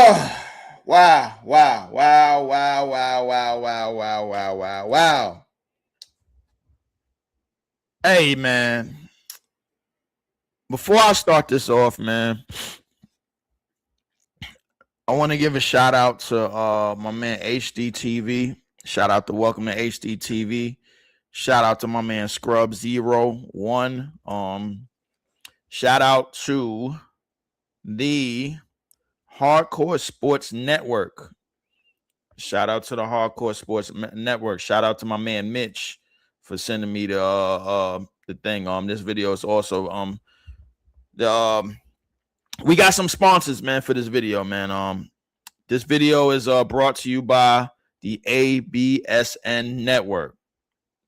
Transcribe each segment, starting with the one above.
Wow, wow, wow, wow, wow, wow, wow, wow, wow, wow, wow. Hey, man. Before I start this off, man, I want to give a shout out to my man HDTV. Shout out to Welcome to HDTV. Shout out to my man Scrub01. Shout out to the Hardcore Sports Network. Shout out to the Hardcore Sports Network. Shout out to my man Mitch for sending me the thing. This video is also we got some sponsors, man, for this video, man. This video is brought to you by the ABSN Network.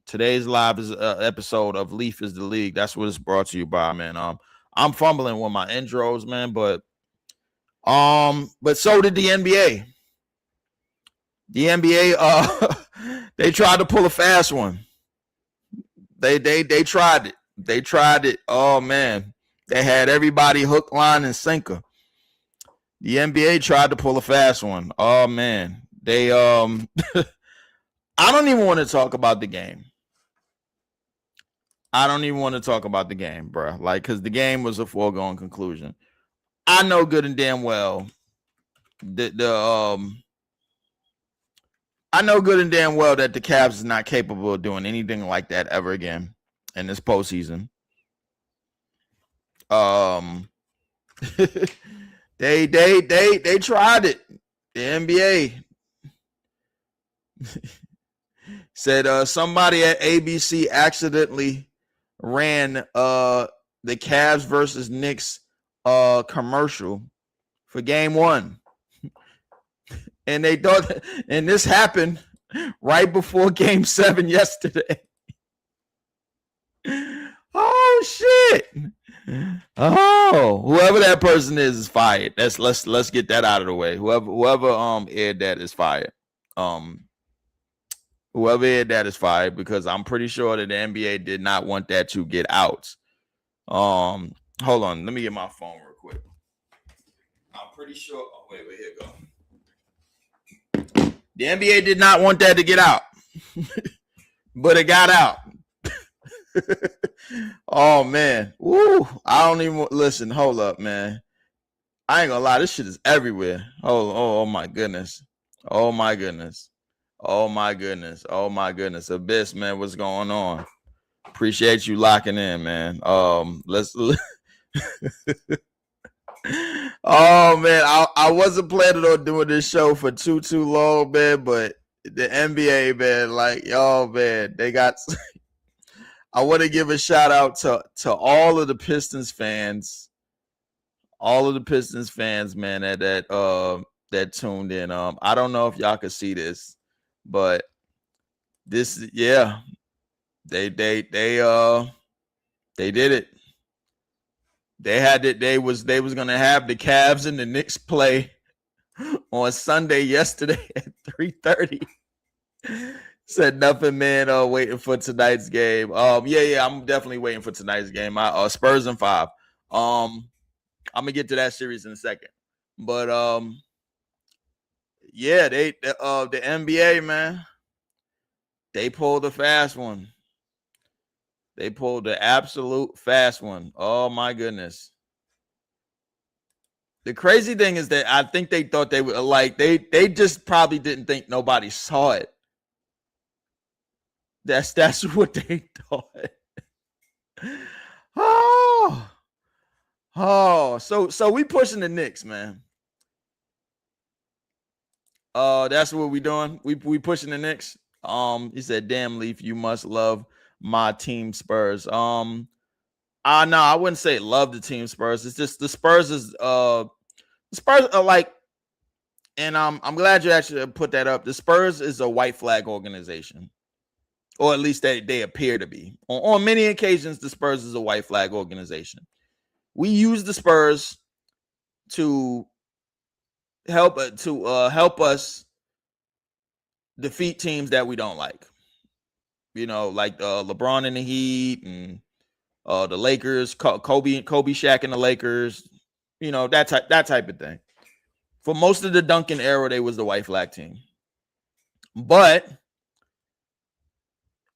Today's live is episode of Leef is the League. That's what it's brought to you by, man. I'm fumbling with my intros, man, but so did the NBA. The NBA, they tried to pull a fast one. They tried it. They tried it. Oh man, they had everybody hook, line, and sinker. The NBA tried to pull a fast one. Oh man, they I don't even want to talk about the game. I don't even want to talk about the game, bro. Like, because the game was a foregone conclusion. I know good and damn well I know good and damn well that the Cavs is not capable of doing anything like that ever again in this postseason. They tried it. The NBA said somebody at ABC accidentally ran the Cavs versus Knicks commercial for game one. And they thought, and this happened right before game 7 yesterday. Oh shit. Oh, whoever that person is fired. Let's get that out of the way. Whoever aired that is fired. Whoever aired that is fired, because I'm pretty sure that the NBA did not want that to get out. Hold on, let me get my phone real quick. I'm pretty sure. Oh, wait, here you go. The NBA did not want that to get out, but it got out. Oh man, woo! I don't even listen. Hold up, man. I ain't gonna lie, this shit is everywhere. Oh my goodness. Oh my goodness. Oh my goodness. Oh my goodness. Abyss, man, what's going on? Appreciate you locking in, man. Let's. Oh man, I wasn't planning on doing this show for too long, man. But the NBA, man, like, yo, man, they got. I want to give a shout out to all of the Pistons fans, man, that tuned in. I don't know if y'all could see this, but this, yeah, they did it. They had it. They was gonna have the Cavs and the Knicks play on Sunday yesterday at 3:30. Said nothing, man. Waiting for tonight's game. Yeah, I'm definitely waiting for tonight's game. Spurs in 5. I'm gonna get to that series in a second, but yeah, the NBA, man, they pulled a fast one. They pulled the absolute fast one. Oh my goodness. The crazy thing is that I think they thought they would, like, they just probably didn't think nobody saw it. That's what they thought. So we pushing the Knicks, man. That's what we doing. We pushing the Knicks. He said, "Damn, Leaf, you must love my team Spurs." No, I wouldn't say love the team Spurs. It's just the Spurs are like, and I'm glad you actually put that up. The Spurs is a white flag organization, or at least they appear to be. On many occasions, the Spurs is a white flag organization. We use the Spurs to help us defeat teams that we don't like. You know, like LeBron and the Heat, and the Lakers, Kobe, Shaq and the Lakers. You know, that type of thing. For most of the Duncan era, they was the white flag team. But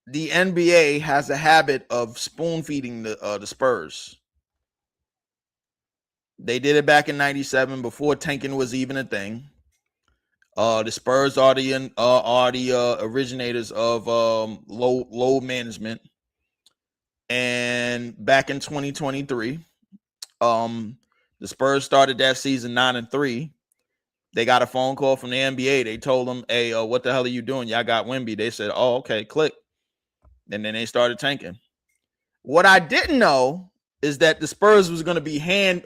the NBA has a habit of spoon feeding the Spurs. They did it back in '97 before tanking was even a thing. The Spurs are the originators of low management. And back in 2023, the Spurs started that season 9-3. They got a phone call from the NBA. They told them, "Hey, what the hell are you doing? Y'all got Wnba." They said, "Oh, okay, click." And then they started tanking. What I didn't know is that the Spurs was going to be handed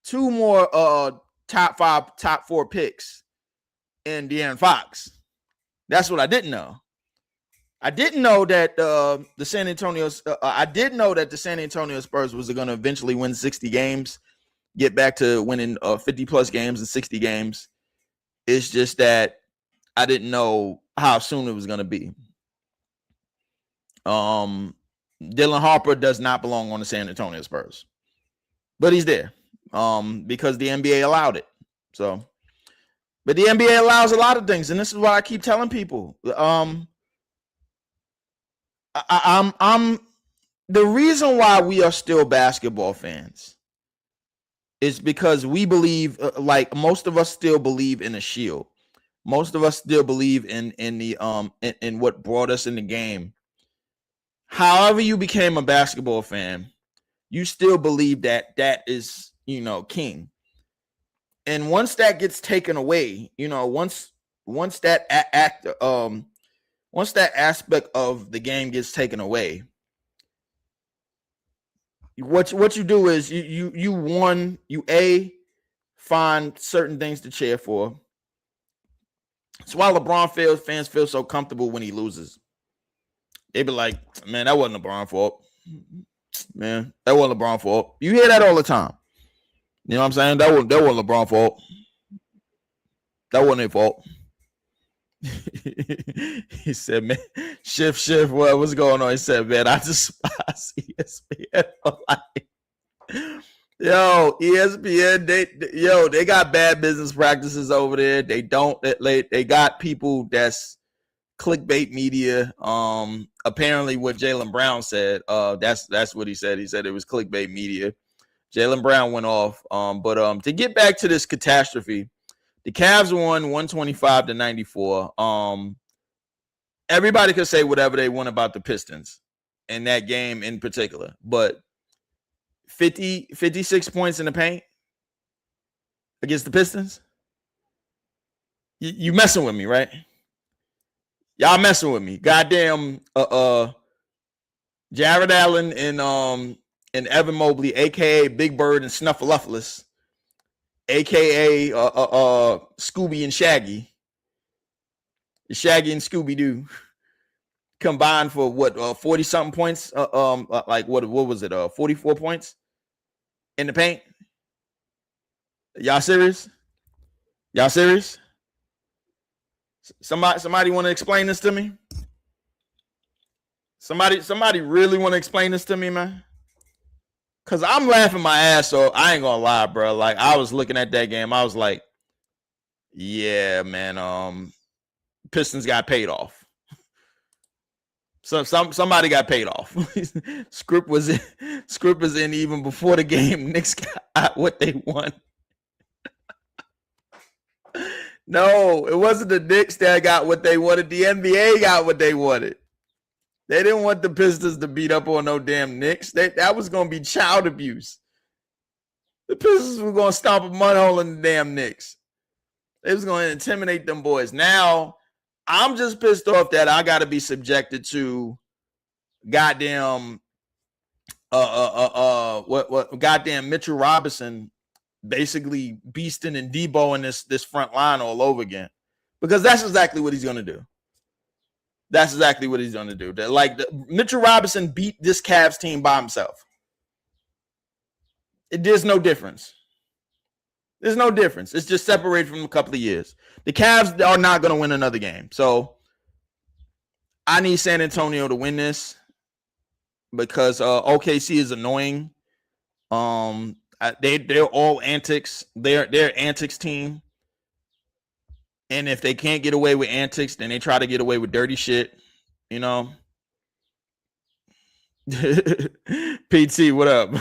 two more top 5, top 4 picks in De'Aaron Fox. That's what I didn't know. I didn't know that the San Antonio Spurs was going to eventually win 60 games, get back to winning 50 plus games in 60 games. It's just that I didn't know how soon it was going to be. Dylan Harper does not belong on the San Antonio Spurs, but he's there because the NBA allowed it. So, but the NBA allows a lot of things, and this is why I keep telling people. I'm the reason why we are still basketball fans is because we believe, like most of us still believe in a shield. Most of us still believe in what brought us in the game. However you became a basketball fan, you still believe that is, king. And once that gets taken away, once that aspect of the game gets taken away, what you do is you find certain things to cheer for. It's why LeBron fans feel so comfortable when he loses. They be like, "Man, that wasn't LeBron's fault. Man, that wasn't LeBron's fault." You hear that all the time. You know what I'm saying? That wasn't LeBron's fault. That wasn't his fault. He said, "Man, shift. What's going on?" He said, "Man, I despise ESPN for life." Yo, ESPN, they got bad business practices over there. They got people that's clickbait media. Apparently what Jaylen Brown said, that's what he said. He said it was clickbait media. Jaylen Brown went off. But to get back to this catastrophe, the Cavs won 125-94. Everybody could say whatever they want about the Pistons in that game in particular, but 56 points in the paint against the Pistons. You messing with me, right? Y'all messing with me. Goddamn Jared Allen and Evan Mobley, aka Big Bird and Snuffleupagus, aka Scooby and Shaggy. Shaggy and Scooby Doo combined for what 40 something points, like what was it, 44 points in the paint. Y'all serious? Somebody want to explain this to me? Somebody really want to explain this to me, man? Cause I'm laughing my ass off. I ain't gonna lie, bro. Like I was looking at that game, I was like, yeah, man. Pistons got paid off. So somebody got paid off. Script was in even before the game. Knicks got what they won. No, it wasn't the Knicks that got what they wanted. The NBA got what they wanted. They didn't want the Pistons to beat up on no damn Knicks. That was going to be child abuse. The Pistons were going to stomp a mud hole in the damn Knicks. They was going to intimidate them boys. Now, I'm just pissed off that I got to be subjected to goddamn goddamn Mitchell Robinson basically beasting and Deboing this front line all over again, because that's exactly what he's going to do. Mitchell Robinson beat this Cavs team by himself. There's no difference. It's just separated from a couple of years. The Cavs are not going to win another game. So I need San Antonio to win this because OKC is annoying. They're all antics. They're antics team. And if they can't get away with antics, then they try to get away with dirty shit. You know. PT, what up?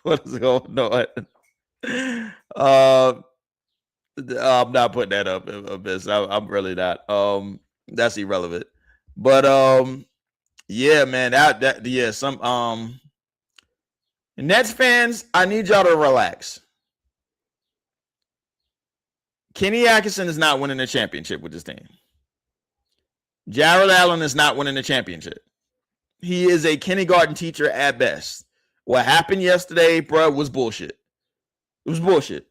What is going on? I'm not putting that up, Abyss. I'm really not. That's irrelevant. But yeah, man. Yeah. Some Nets fans, I need y'all to relax. Kenny Atkinson is not winning the championship with this team. Jared Allen is not winning the championship. He is a kindergarten teacher at best. What happened yesterday, bro, was bullshit. It was bullshit.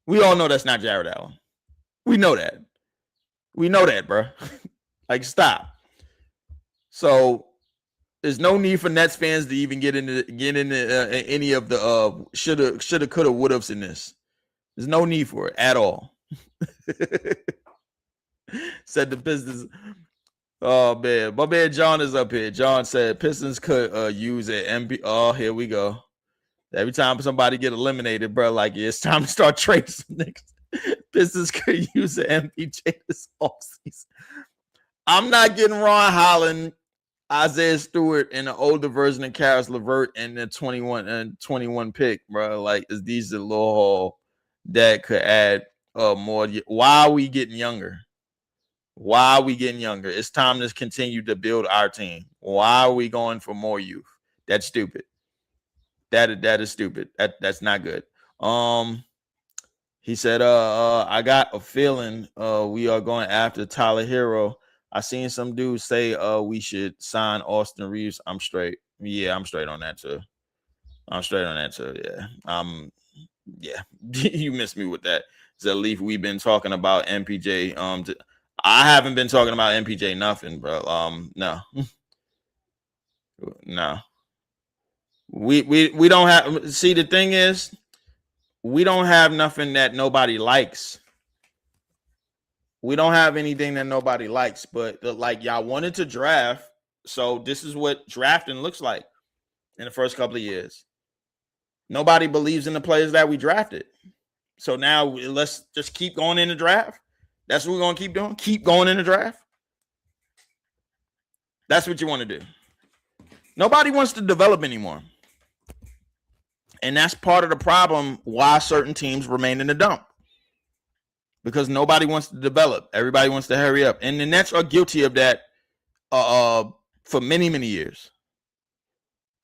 We all know that's not Jared Allen. We know that. We know that, bro. Like, stop. So there's no need for Nets fans to even get into any of the shoulda, coulda, woulda in this. There's no need for it at all. Said the business. Oh man, my man John is up here. John said Pistons could use an MB. Oh, here we go. Every time somebody get eliminated, bro, like it's time to start trading some niggas. Pistons could use an MPJ this offseason. I'm not getting Ron Holland, Isaiah Stewart, and an older version of Karis LeVert and the 21 pick, bro. Like, these are little hole that could add more. Why are we getting younger? Why are we getting younger? It's time to continue to build our team. Why are we going for more youth? That's stupid. That is stupid. That's not good. He said, I got a feeling we are going after Tyler Hero. I seen some dudes say we should sign Austin Reeves. I'm straight. Yeah, I'm straight on that too. Yeah. Yeah. You missed me with that. So Leaf, we've been talking about MPJ. I haven't been talking about MPJ nothing, bro. No. No. We don't have. See, the thing is, we don't have nothing that nobody likes. We don't have anything that nobody likes, but like, y'all wanted to draft, so this is what drafting looks like in the first couple of years. Nobody believes in the players that we drafted, so now let's just keep going in the draft. That's what we're gonna keep doing. Keep going in the draft. That's what you want to do. Nobody wants to develop anymore. And that's part of the problem why certain teams remain in the dump. Because nobody wants to develop. Everybody wants to hurry up. And the Nets are guilty of that for many, many years.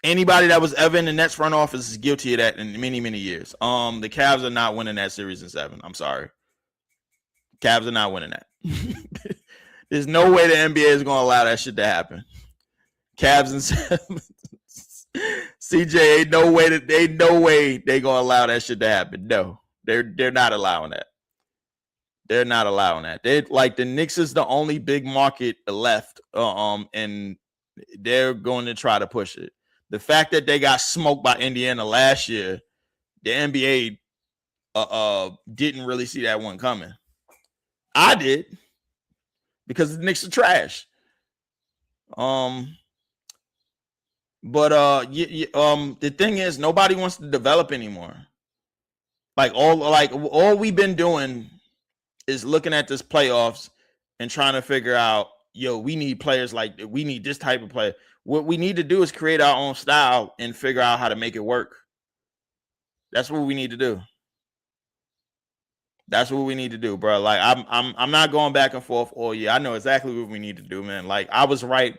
Anybody that was ever in the Nets front office is guilty of that in many, many years. The Cavs are not winning that series in 7. I'm sorry. Cavs are not winning that. There's no way the NBA is going to allow that shit to happen. Cavs in 7. CJ, ain't no way they gonna allow that shit to happen. No, they're not allowing that. They're not allowing that. They like the Knicks is the only big market left, and they're going to try to push it. The fact that they got smoked by Indiana last year, the NBA didn't really see that one coming. I did, because the Knicks are trash. But the thing is, nobody wants to develop anymore. Like all we've been doing is looking at this playoffs and trying to figure out, we need players we need this type of player. What we need to do is create our own style and figure out how to make it work. That's what we need to do. That's what we need to do, bro. Like, I'm not going back and forth all year. I know exactly what we need to do, man. Like, I was right.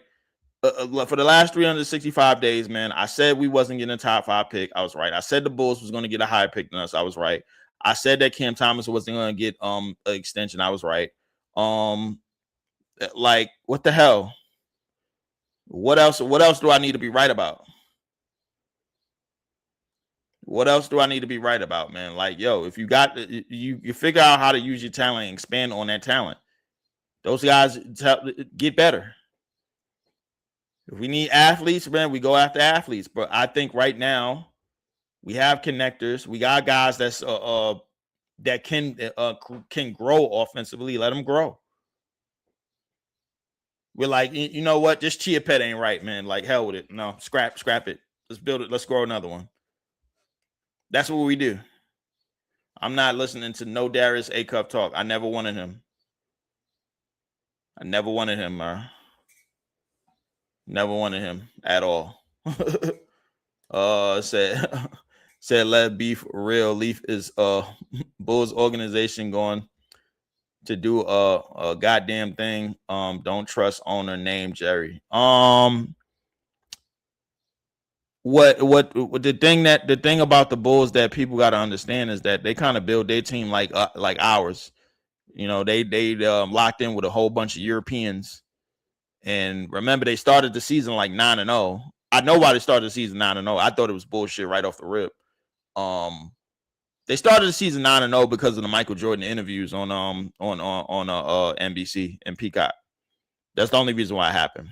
For the last 365 days, man, I said we wasn't getting a top 5 pick. I was right. I said the Bulls was going to get a higher pick than us. I was right. I said that Cam Thomas wasn't going to get an extension. I was right. Like, what the hell? What else do I need to be right about? What else do I need to be right about, man? Like, if you got you figure out how to use your talent and expand on that talent. Those guys get better. If we need athletes, man, we go after athletes. But I think right now we have connectors. We got guys that's that can grow offensively. Let them grow. We're like, you know what? This Chia Pet ain't right, man. Like, hell with it. No, scrap it. Let's build it. Let's grow another one. That's what we do. I'm not listening to no Darius A-Cup talk. I never wanted him. Never wanted him at all. Said said let beef real. Leef is Bulls organization going to do a goddamn thing. Don't trust owner named Jerry. What the thing about the Bulls that people got to understand is that they kind of build their team like ours. You know, they locked in with a whole bunch of Europeans. And remember, they started the season like 9-0. I know why they started the season 9-0. I thought it was bullshit right off the rip. They started the season 9-0 because of the Michael Jordan interviews on NBC and Peacock. That's the only reason why it happened.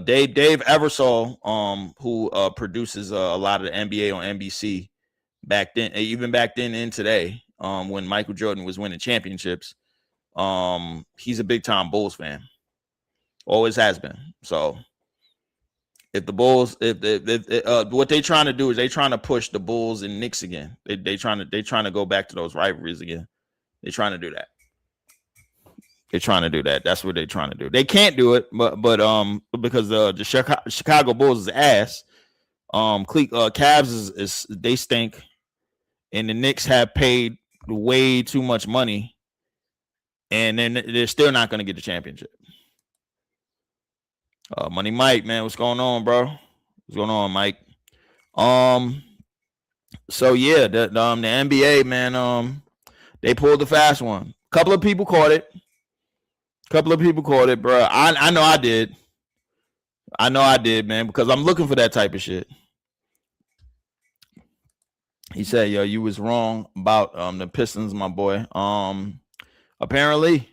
Dave Eversole, who produces a lot of the NBA on NBC back then, even back then and today, when Michael Jordan was winning championships. He's a big time Bulls fan. Always has been. So if the Bulls, what they trying to do is they trying to push the Bulls and Knicks again. They trying to go back to those rivalries again. They're trying to do that. That's what they're trying to do. They can't do it, but because the Chicago Bulls is ass. Cavs is they stink, and the Knicks have paid way too much money. And then they're still not going to get the championship. Money Mike, man, what's going on, bro? What's going on, Mike? So yeah, the NBA, man, they pulled the fast one. Couple of people caught it, bro. I know I did. Man, because I'm looking for that type of shit. He said, "Yo, you was wrong about the Pistons, my boy." Apparently.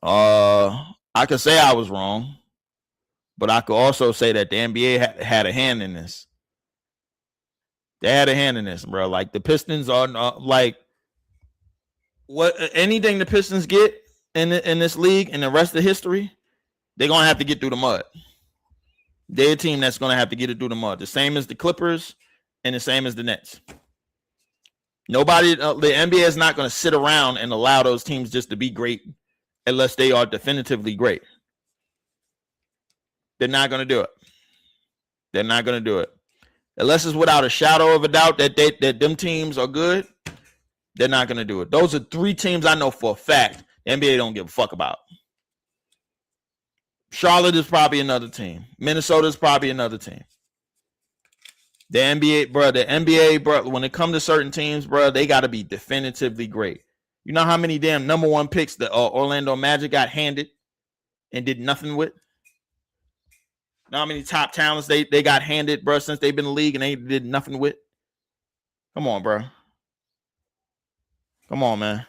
I could say I was wrong, but I could also say that the NBA had a hand in this. They had a hand in this, bro. Like the Pistons are like what anything the Pistons get in this league and the rest of history, they're gonna have to get through the mud. They're a team that's gonna have to get it through the mud. The same as the Clippers and the same as the Nets. Nobody, the NBA is not going to sit around and allow those teams just to be great unless they are definitively great. They're not going to do it. Unless it's without a shadow of a doubt that them teams are good, they're not going to do it. Those are three teams I know for a fact the NBA don't give a fuck about. Charlotte is probably another team. Minnesota is probably another team. The NBA, bro, when it comes to certain teams, bro, they got to be definitively great. You know how many damn number one picks the Orlando Magic got handed and did nothing with? You know how many top talents they got handed, bro, since they've been in the league and they did nothing with? Come on, bro. Come on, man.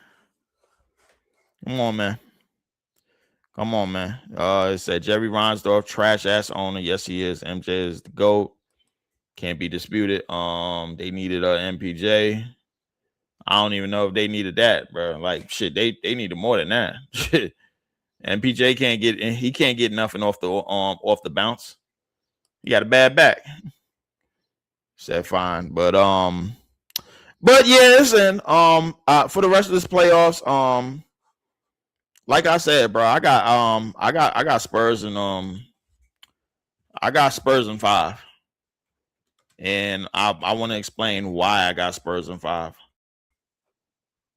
It said Jerry Reinsdorf, trash ass owner. Yes, he is. MJ is the GOAT. Can't be disputed. They needed a MPJ. I don't even know if they needed that, bro. Like shit, they needed more than that. Shit. MPJ can't get nothing off the bounce. He got a bad back. Said fine. But yeah, listen, for the rest of this playoffs, like I said, bro, I got Spurs and I got Spurs in 5. And I want to explain why I got Spurs in 5.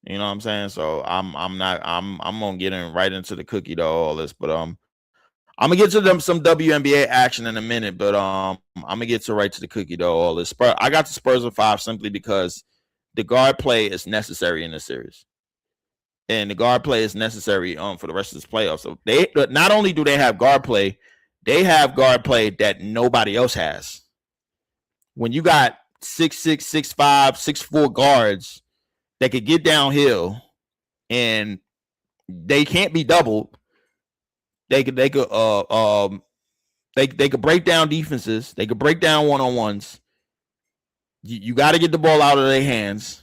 You know what I'm saying? So I'm gonna get right into the cookie dough, all this, but I'm gonna get to some WNBA action in a minute, but I'm gonna get right to the cookie dough, all this. I got the Spurs in 5 simply because the guard play is necessary in this series. And the guard play is necessary for the rest of this playoff. So they not only do they have guard play, they have guard play that nobody else has. When you got 6'6", 6'5", 6'4" guards that could get downhill and they can't be doubled, they could break down defenses, they could break down one-on-ones. You got to get the ball out of their hands,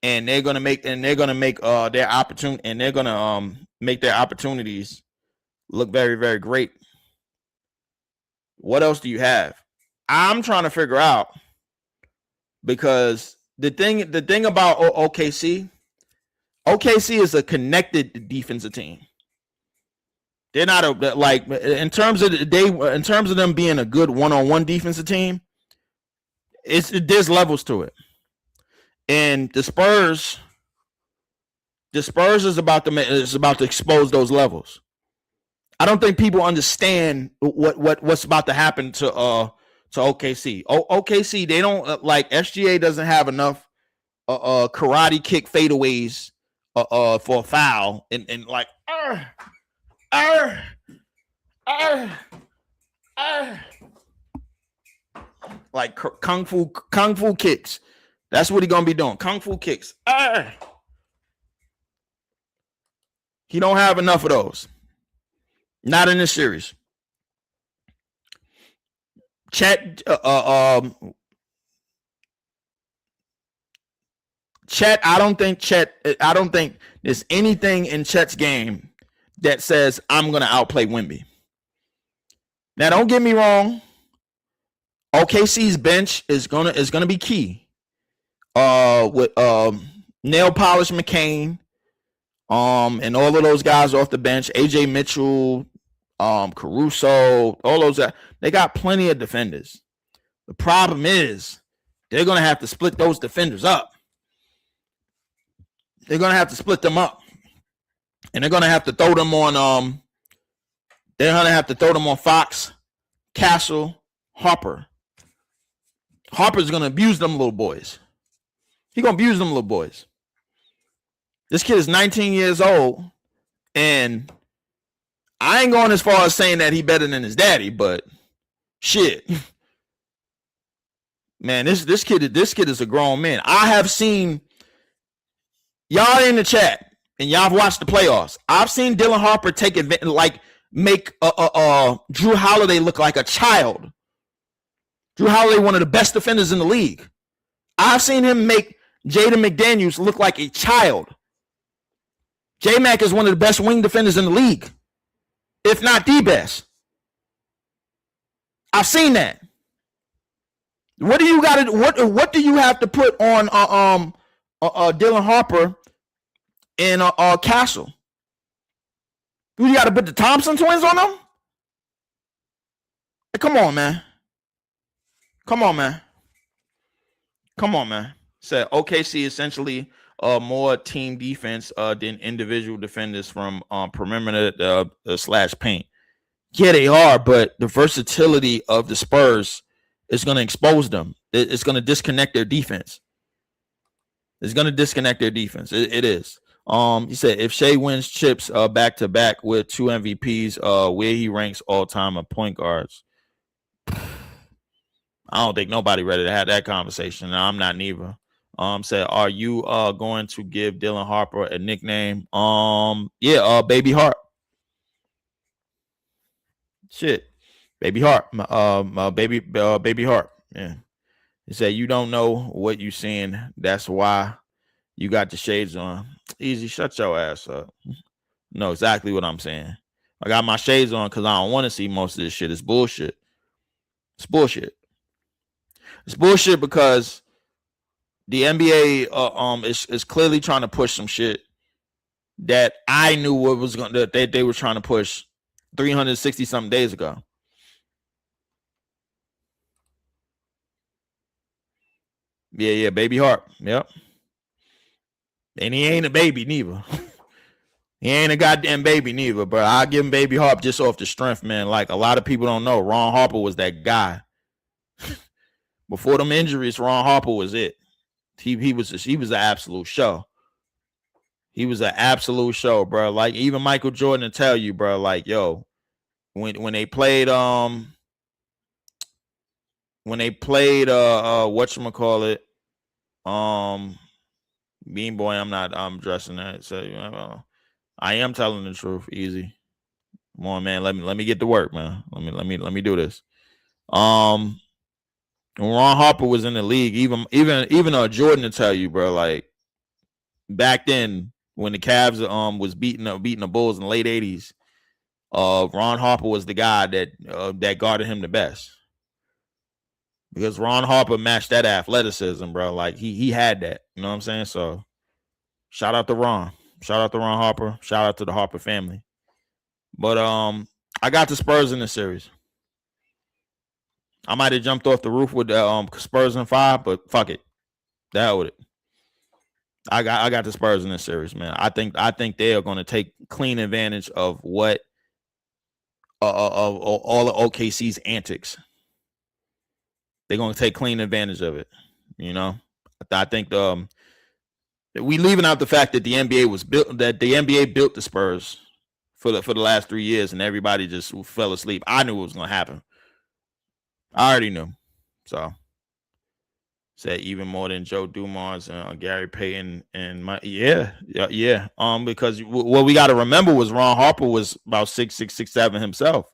and they're gonna make their opportunity, and they're gonna make their opportunities look very, very great. What else do you have? I'm trying to figure out, because the thing about OKC is a connected defensive team. They're not like in terms of them being a good one-on-one defensive team. There's levels to it, and the Spurs is about to expose those levels. I don't think people understand what's about to happen to OKC. OKC, they don't like SGA doesn't have enough karate kick fadeaways for a foul and like like kung fu kicks. That's what he's gonna be doing. Kung fu kicks. He don't have enough of those. Not in this series. Chet, I don't think there's anything in Chet's game that says I'm gonna outplay Wnba. Now, don't get me wrong. OKC's bench is gonna be key. With nail polish McCain, and all of those guys off the bench, AJ Mitchell, Caruso, all those guys, they got plenty of defenders. The problem is they're gonna have to split those defenders up. They're gonna have to split them up, and they're gonna have to throw them on. They're gonna have to throw them on Fox, Castle, Harper. Harper's gonna abuse them little boys. He's gonna abuse them little boys. This kid is 19 years old, and I ain't going as far as saying that he better than his daddy, but shit, man, this kid is a grown man. I have seen y'all in the chat, and y'all have watched the playoffs. I've seen Dylan Harper take advantage, like make Drew Holiday look like a child. Drew Holiday, one of the best defenders in the league. I've seen him make Jaden McDaniels look like a child. J-Mac is one of the best wing defenders in the league, if not the best. I've seen that. What do you got to? What do you have to put on Dylan Harper and Castle? You got to put the Thompson twins on them? Hey, come on, man. Come on, man. Said OKC essentially more team defense than individual defenders from perimeter / paint. Yeah, they are, but the versatility of the Spurs is going to expose them. It's going to disconnect their defense. It is. He said if Shea wins chips back to back with 2 MVPs, where he ranks all time of point guards. I don't think nobody ready to have that conversation. No, I'm not neither. Said, are you going to give Dylan Harper a nickname? Yeah, Baby Hart. Shit, Baby Hart. Baby Hart. Yeah. He said, you don't know what you seeing. That's why you got the shades on. Easy, shut your ass up. Know exactly what I'm saying. I got my shades on because I don't want to see most of this shit. It's bullshit. It's bullshit because the NBA is clearly trying to push some shit that I knew what was going that they were trying to push 360 something days ago. Yeah, Baby Hart. Yep. And he ain't a baby neither. He ain't a goddamn baby neither, but I give him Baby Hart just off the strength, man. Like a lot of people don't know, Ron Harper was that guy. Before them injuries, Ron Harper was it. He was an absolute show. He was an absolute show, bro. Like even Michael Jordan will tell you, bro. Like when they played whatchamacallit, Bean Boy. I'm dressing that. So I am telling the truth. Easy. Come on, man. Let me get to work, man. Let me do this. When Ron Harper was in the league, even Jordan to tell you, bro, like back then when the Cavs was beating the Bulls in the late 80s, Ron Harper was the guy that guarded him the best because Ron Harper matched that athleticism, bro. Like he had that. You know what I'm saying? So shout out to Ron. Shout out to Ron Harper. Shout out to the Harper family. But I got the Spurs in the series. I might have jumped off the roof with the Spurs in 5, but fuck it. The hell with it. I got the Spurs in this series, man. I think they are going to take clean advantage of what of all of OKC's antics. They're going to take clean advantage of it. You know, I think we leaving out the fact that the NBA built the Spurs for the last 3 years, and everybody just fell asleep. I knew it was going to happen. I already knew. So said even more than Joe Dumars and Gary Payton and yeah. Because what we got to remember was Ron Harper was about 6'6", 6'7" himself,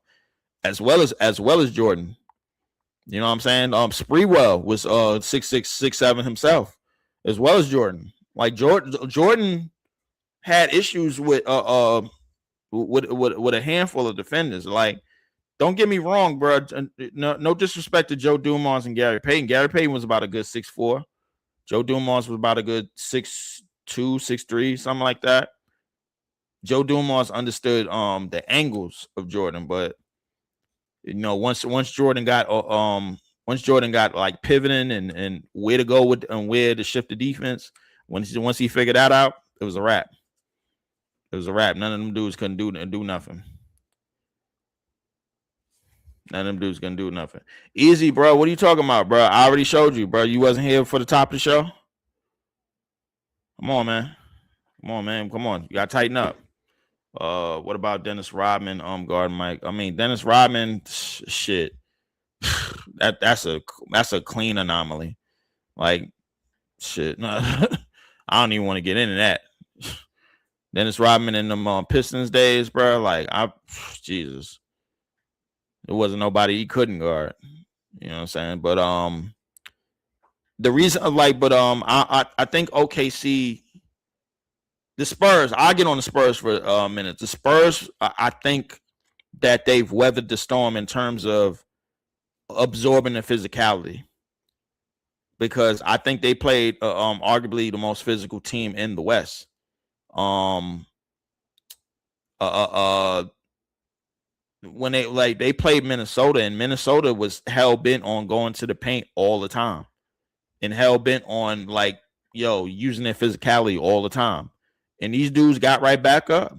as well as Jordan. You know what I'm saying? Sprewell was 6'6", 6'7" himself, as well as Jordan. Like Jordan had issues with a handful of defenders. Like, don't get me wrong, bro. No disrespect to Joe Dumars and Gary Payton. Gary Payton was about a good 6'4". Joe Dumars was about a good 6'2", 6'3", something like that. Joe Dumars understood the angles of Jordan, but you know, once Jordan got like pivoting and where to go with and where to shift the defense, once he figured that out, it was a wrap. It was a wrap. None of them dudes couldn't do nothing. None of them dudes gonna do nothing. Easy, bro. What are you talking about, bro? I already showed you, bro. You wasn't here for the top of the show. Come on, man. Come on. You gotta tighten up. What about Dennis Rodman? Guard Mike. I mean, Dennis Rodman. Shit. That's a clean anomaly. Like, shit. No, I don't even want to get into that. Dennis Rodman in them Pistons days, bro. Like, Jesus. There wasn't nobody he couldn't guard. You know what I'm saying? But the reason I think OKC, the Spurs, I'll get on the Spurs for a minute. The Spurs, I think that they've weathered the storm in terms of absorbing the physicality. Because I think they played arguably the most physical team in the West. When they played Minnesota, and Minnesota was hell bent on going to the paint all the time, and hell bent on using their physicality all the time, and these dudes got right back up.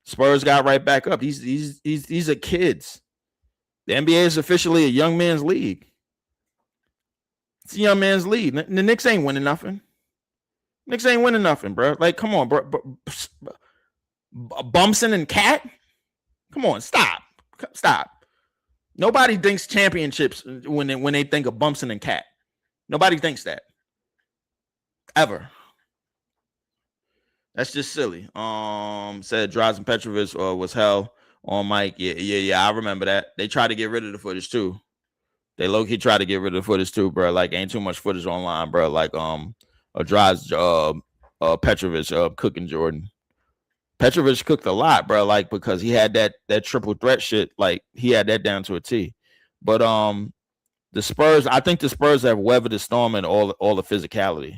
Spurs got right back up. These are kids. The NBA is officially a young man's league. It's a young man's league. The Knicks ain't winning nothing. Knicks ain't winning nothing, bro. Like, come on, bro. Bumson and Cat. Come on, stop. Nobody thinks championships when they think of Bumson and Cat. Nobody thinks that. Ever. That's just silly. Said Drazen Petrovic was hell on Mike. Yeah. I remember that. They tried to get rid of the footage too. They low-key tried to get rid of the footage too, bro. Like, ain't too much footage online, bro. Like, Drazen Petrovic cooking Jordan. Petrovic cooked a lot, bro, like, because he had that triple threat shit. Like, he had that down to a T. But the Spurs, I think the Spurs have weathered the storm and all the physicality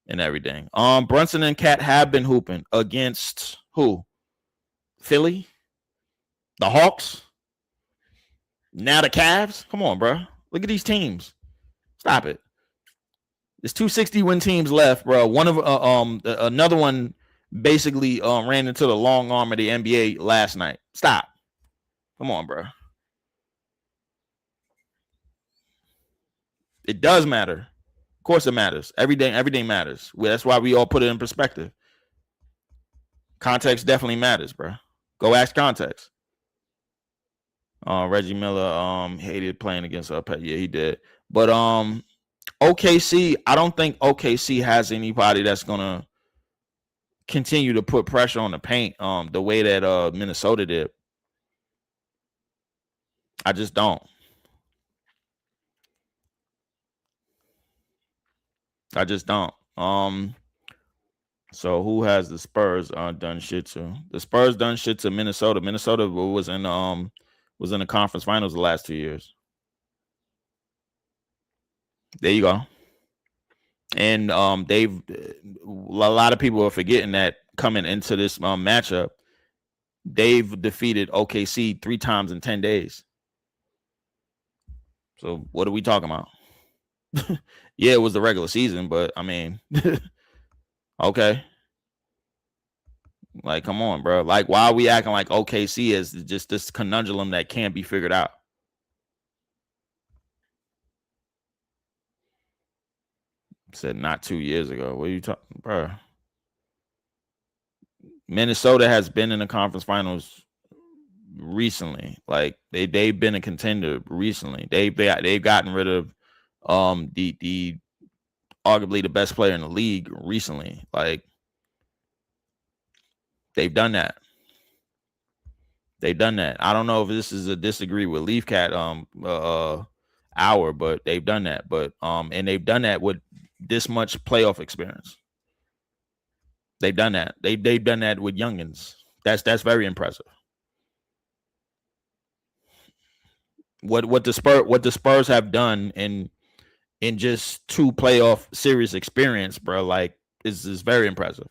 and everything. Brunson and Cat have been hooping against who? Philly? The Hawks? Now the Cavs? Come on, bro. Look at these teams. Stop it. There's 260 win teams left, bro. One of another one basically ran into the long arm of the NBA last night. Stop. Come on, bro. It does matter. Of course it matters. Everything matters. That's why we all put it in perspective. Context definitely matters, bro. Go ask context. Reggie Miller hated playing against Pet. Yeah, he did. But OKC, I don't think OKC has anybody that's gonna continue to put pressure on the paint the way that Minnesota did. I just don't. So who has the Spurs done shit to? The Spurs done shit to Minnesota. Minnesota was in the conference finals the last 2 years. There you go. And they've a lot of people are forgetting that coming into this matchup, they've defeated OKC 3 times in 10 days. So what are we talking about? Yeah, it was the regular season, but I mean, okay. Like, come on, bro. Like, why are we acting like OKC is just this conundrum that can't be figured out? Said not 2 years ago. What are you talking, bro? Minnesota has been in the conference finals recently. Like they've been a contender recently. They've gotten rid of the arguably the best player in the league recently. Like they've done that. They've done that. I don't know if this is a disagree with Leaf Cat hour, but they've done that. But and they've done that with this much playoff experience. They've done that. They've done that with youngins. That's very impressive. What the Spurs have done in just 2 playoff series experience, bro, like is very impressive.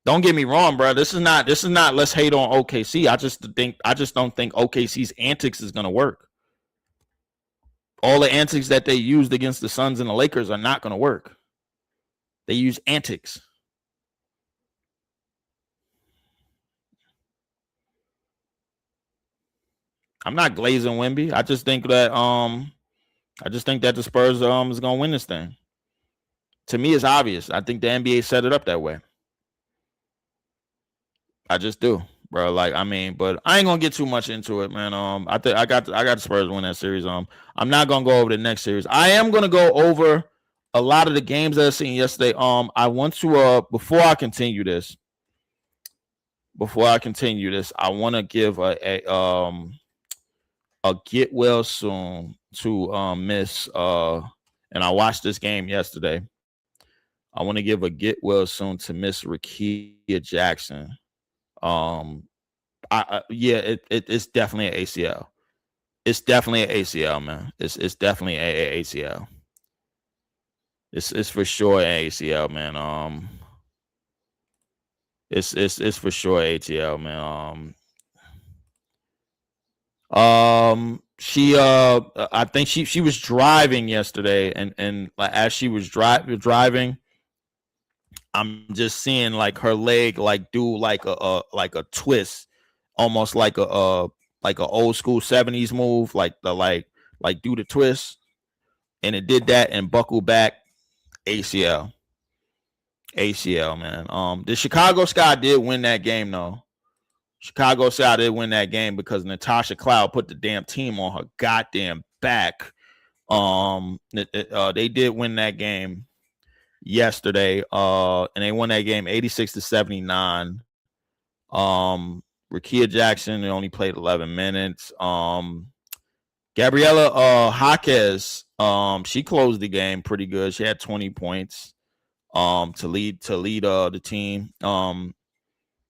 Don't get me wrong, bro. This is not let's hate on OKC. I just don't think OKC's antics is gonna work. All the antics that they used against the Suns and the Lakers are not gonna work. They use antics. I'm not glazing Wnba. I just think that the Spurs is gonna win this thing. To me, it's obvious. I think the NBA set it up that way. I just do, bro. Like, I mean, but I ain't gonna get too much into it, man. I think I got the Spurs win that series. I'm not gonna go over the next series. I am gonna go over a lot of the games that I seen yesterday. I want to before I continue this, I want to give a get well soon to Miss and I watched this game yesterday. I want to give a get well soon to Miss Rickea Jackson. It's definitely an ACL. It's definitely an ACL, man. It's definitely a ACL. It's for sure an ACL, man. It's for sure ATL, man. She I think she was driving yesterday, and like as she was driving, I'm just seeing like her leg like do like a twist, almost like a old school 70s move, like do the twist, and it did that and buckled back. ACL, man. The Chicago Sky did win that game though. Chicago Sky did win that game because Natasha Cloud put the damn team on her goddamn back. They did win that game yesterday. And they won that game 86-79. Rickea Jackson only played 11 minutes. Gabriela Jaquez, she closed the game pretty good. She had 20 points to lead the team.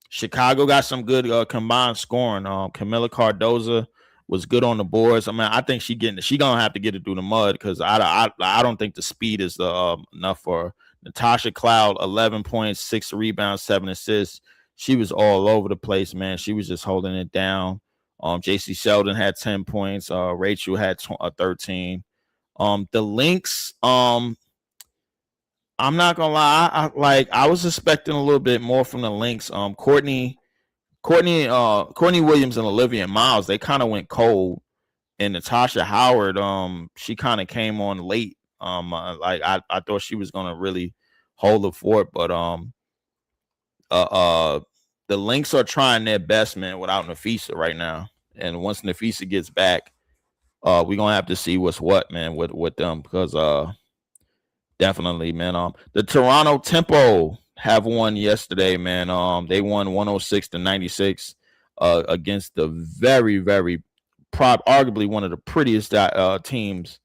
Chicago got some good combined scoring. Camila Cardoza was good on the boards. I mean, I think she gonna have to get it through the mud because I don't think the speed is enough for her. Natasha Cloud, 11 points, 6 rebounds, 7 assists. She was all over the place, man. She was just holding it down. JC Sheldon had 10 points. Rachel had 13. The Lynx, I'm not gonna lie. I was expecting a little bit more from the Lynx. Courtney Williams and Olivia Miles, they kind of went cold. And Natasha Howard, she kind of came on late. I thought she was gonna really hold the fort, but the Lynx are trying their best, man, without Nafisa right now. And once Nafisa gets back, we're gonna have to see what's what, man, with them because definitely, man. The Toronto Tempo have won yesterday, man. They won 106-96 against the very, very arguably one of the prettiest teams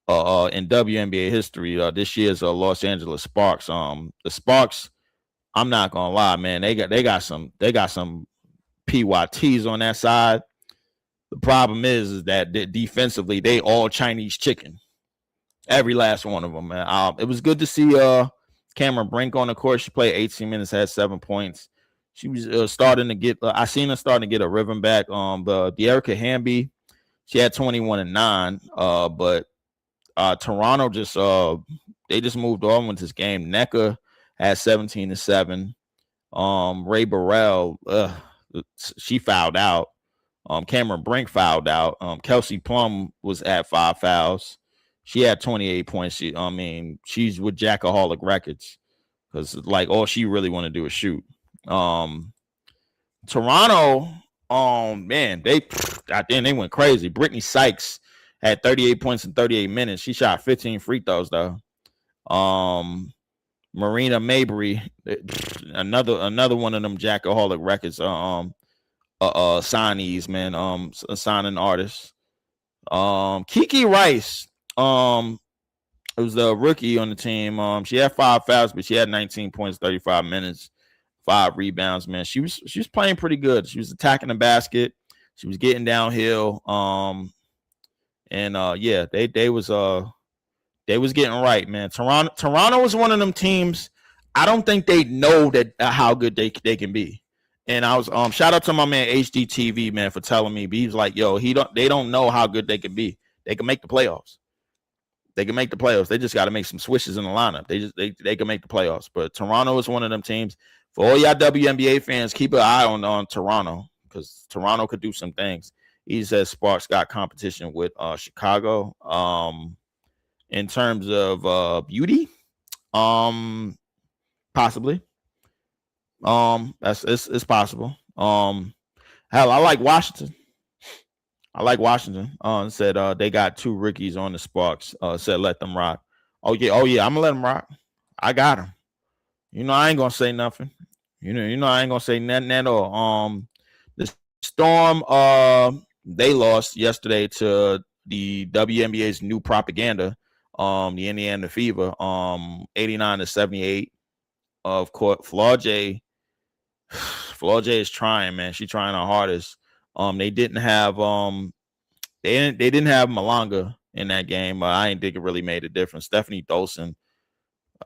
in WNBA history. This year's Los Angeles Sparks. The Sparks, I'm not gonna lie, man. They got some PYTs on that side. The problem is that defensively they all Chinese chicken. Every last one of them, man. It was good to see Cameron Brink on the court. She played 18 minutes, had 7 points. She was starting to get. I seen her starting to get a rhythm back. The Erica Hamby, she had 21 and 9. But Toronto just they just moved on with this game. NECA had 17 and 7. Ray Burrell, she fouled out. Cameron Brink fouled out. Kelsey Plum was at 5 fouls. She had 28 points. She's with Jackaholic Records because like all she really want to do is shoot. Toronto, man, they went crazy. Brittany Sykes had 38 points in 38 minutes. She shot 15 free throws though. Marina Mabry, another one of them Jackaholic Records signees, man. Signing artists. Kiki Rice, it was the rookie on the team. She had 5 fouls, but she had 19 points, 35 minutes, 5 rebounds. Man, she was playing pretty good. She was attacking the basket. She was getting downhill. Yeah, they was getting right, man. Toronto was one of them teams. I don't think they know that how good they can be. And I was shout out to my man HDTV, man, for telling me. He was like, yo, they don't know how good they can be. They can make the playoffs. They can make the playoffs. They just got to make some switches in the lineup. They can make the playoffs. But Toronto is one of them teams. For all y'all WNBA fans, keep an eye on Toronto because Toronto could do some things. He says Sparks got competition with Chicago. In terms of beauty, possibly. It's possible. Hell, I like Washington. Said they got 2 rookies on the Sparks. Said let them rock. Oh yeah, I'm gonna let them rock. I got them. I ain't gonna say nothing. I ain't gonna say nothing at all. The Storm, they lost yesterday to the WNBA's new propaganda, the Indiana Fever, 89-78. Of course, Flaw J is trying, man. She's trying her hardest. They didn't have they didn't have Malanga in that game. I didn't think it really made a difference. Stephanie Dolson,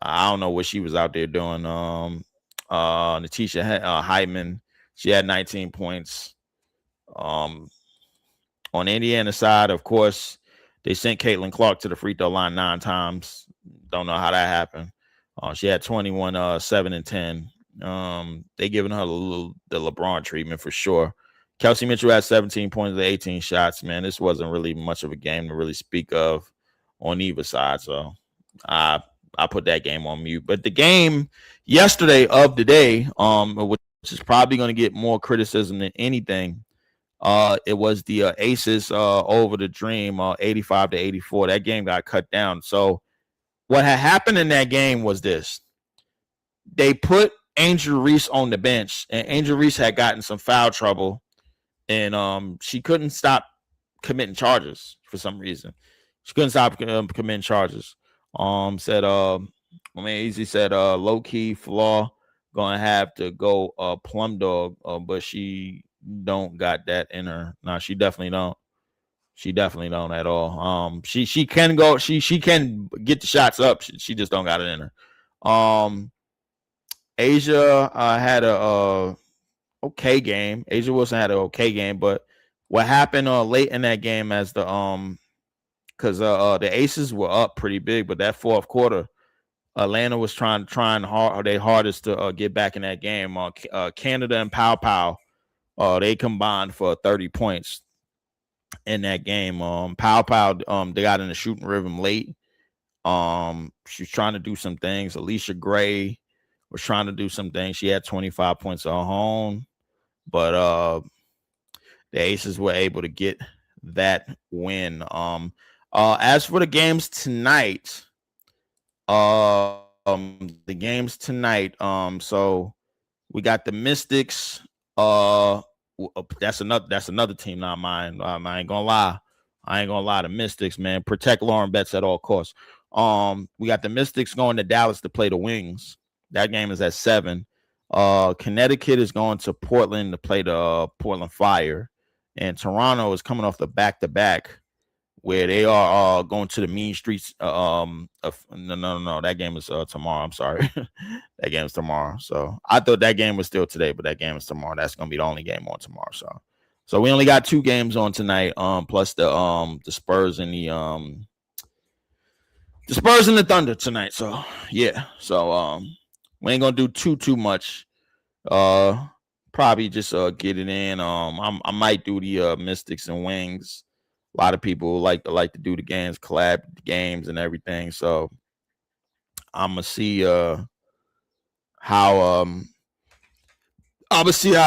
I don't know what she was out there doing. Natisha Heitman, she had 19 points. On Indiana side, of course, they sent Caitlin Clark to the free throw line 9 times. Don't know how that happened. She had 21, 7 and 10. They giving her the LeBron treatment for sure. Kelsey Mitchell had 17 points, 18 shots. Man, this wasn't really much of a game to really speak of on either side. So I put that game on mute. But the game yesterday of the day, which is probably going to get more criticism than anything, it was the Aces over the Dream, 85-84. That game got cut down. So what had happened in that game was this. They put Angel Reese on the bench, and Angel Reese had gotten some foul trouble, and she couldn't stop committing charges for some reason. She couldn't stop committing charges. Easy said, low key Flaw gonna have to go plum dog, but she don't got that in her. No, she definitely don't. She definitely don't at all. She can go. She can get the shots up. She just don't got it in her. Asia had a okay game. Asia Wilson had an okay game, but what happened late in that game as because the Aces were up pretty big, but that fourth quarter, Atlanta was trying their hardest to get back in that game. Canada and Pow, they combined for 30 points in that game. Pow, they got in the shooting rhythm late. She's trying to do some things. Alicia Gray was trying to do some things. She had 25 points of her own, but the Aces were able to get that win. As for the games tonight, so we got the Mystics. That's another team, not mine. I ain't gonna lie. I ain't gonna lie, the Mystics, man, protect Lauren Betts at all costs. We got the Mystics going to Dallas to play the Wings. That game is at 7. Connecticut is going to Portland to play the Portland Fire, and Toronto is coming off the back-to-back where they are going to the Mean Streets. No, that game is tomorrow. I'm sorry, that game is tomorrow. So I thought that game was still today, but that game is tomorrow. That's gonna be the only game on tomorrow. So we only got 2 games on tonight. Plus the Spurs and the Spurs and the Thunder tonight. So yeah. So we ain't gonna do too much. Probably just get it in. I might do the Mystics and Wings. A lot of people like to do the games, collab the games and everything. So I'm gonna see how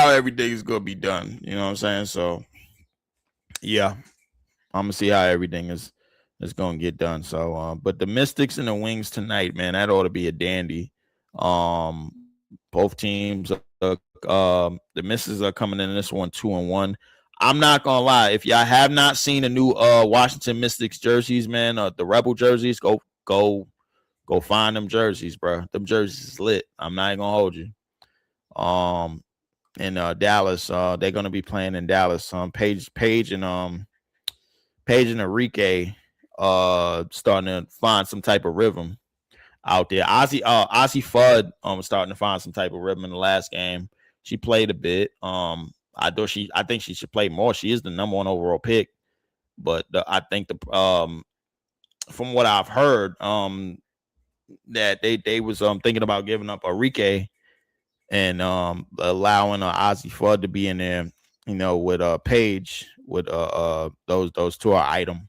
everything's gonna be done. You know what I'm saying? So yeah, I'm gonna see how everything is gonna get done. So but the Mystics and the Wings tonight, man, that ought to be a dandy. Both teams, the Misses are coming in this one 2-1. I'm not gonna lie, if y'all have not seen the new Washington Mystics jerseys, man, the Rebel jerseys, go find them jerseys, bro. Them jerseys is lit. I'm not even gonna hold you. In Dallas, they're gonna be playing in Dallas. Paige and Enrique starting to find some type of rhythm out there. Ozzy Fudd was starting to find some type of rhythm in the last game. She played a bit. I think she should play more. She is the number 1 overall pick, but I think from what I've heard, that they was thinking about giving up Enrique and allowing Ozzy Fudd to be in there, you know, with Paige with those 2 are item.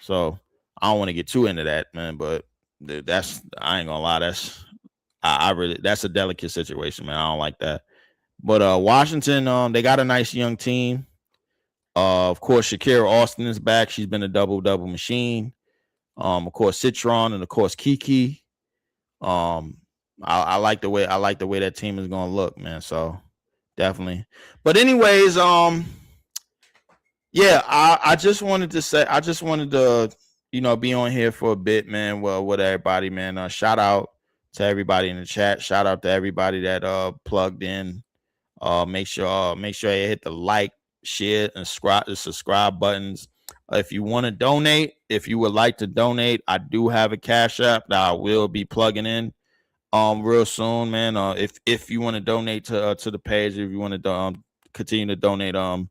So I don't want to get too into that, man, but that's, I ain't gonna lie, that's a delicate situation, man. I don't like that. But Washington, they got a nice young team. Of course, Shakira Austin is back. She's been a double machine. Of course, Citron and of course Kiki. I like the way that team is gonna look, man. So definitely. But anyways, yeah, I just wanted to be on here for a bit, man. Well, with everybody, man. Shout out to everybody in the chat. Shout out to everybody that plugged in. Make sure you hit the like, share, and subscribe buttons. If you want to donate, if you would like to donate, I do have a Cash App that I will be plugging in real soon, man. If you want to donate to the page, if you want to continue to donate, of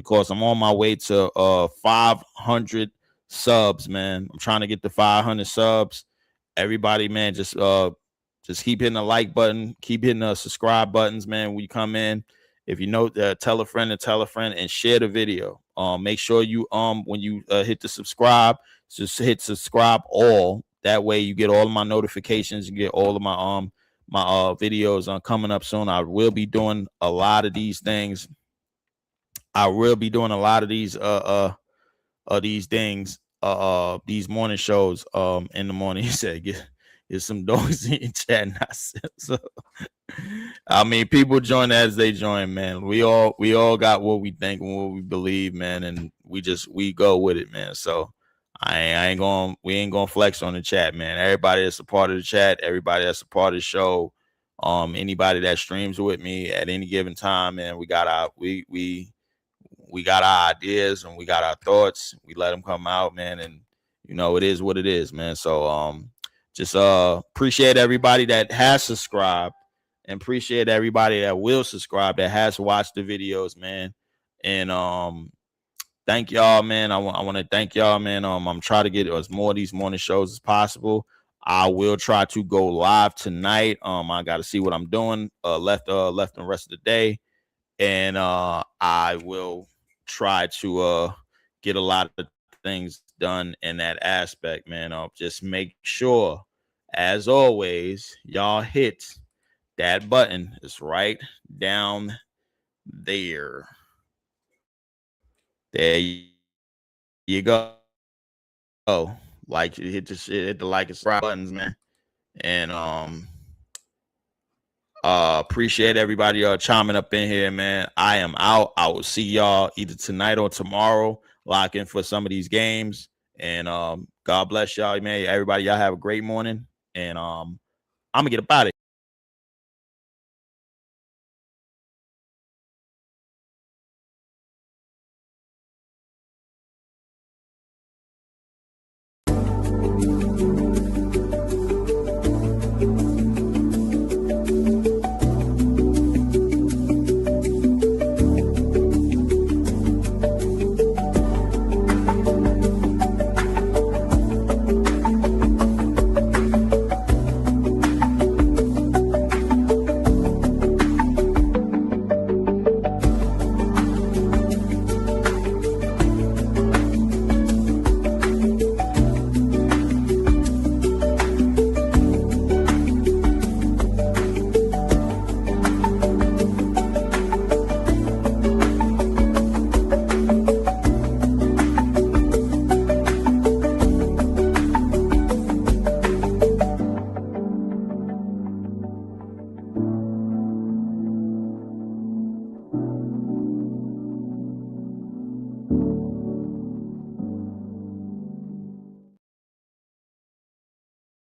course, I'm on my way to 500 subs, man. I'm trying to get to 500 subs. Everybody, man, just keep hitting the like button, keep hitting the subscribe buttons, man. When you come in, if you know, tell a friend and share the video. Make sure you when you hit the subscribe, just hit subscribe all. That way you get all of my notifications, you get all of my videos coming up soon. I will be doing a lot of these things. I will be doing a lot of these things, these morning shows in the morning. He said, get some dogs in chat. So I mean, people join as they join, man. We all got what we think and what we believe, man, and we go with it, man. So we ain't gonna flex on the chat, man. Everybody that's a part of the chat, everybody that's a part of the show, anybody that streams with me at any given time, man, we got our ideas and we got our thoughts. We let them come out, man, and it is what it is, man. So just appreciate everybody that has subscribed and appreciate everybody that will subscribe, that has watched the videos, man. And thank y'all, man. I want to thank y'all, man. I'm trying to get as more of these morning shows as possible. I will try to go live tonight. I got to see what I'm doing left the rest of the day, and I will try to get a lot of things done in that aspect, man. Just make sure, as always, y'all hit that button. It's right down there. There you go. Like, hit the like and subscribe buttons, man. And appreciate everybody chiming up in here, man. I am out. I will see y'all either tonight or tomorrow. lock in for some of these games. And God bless y'all, man. Everybody, y'all have a great morning. And I'm gonna get up out of here.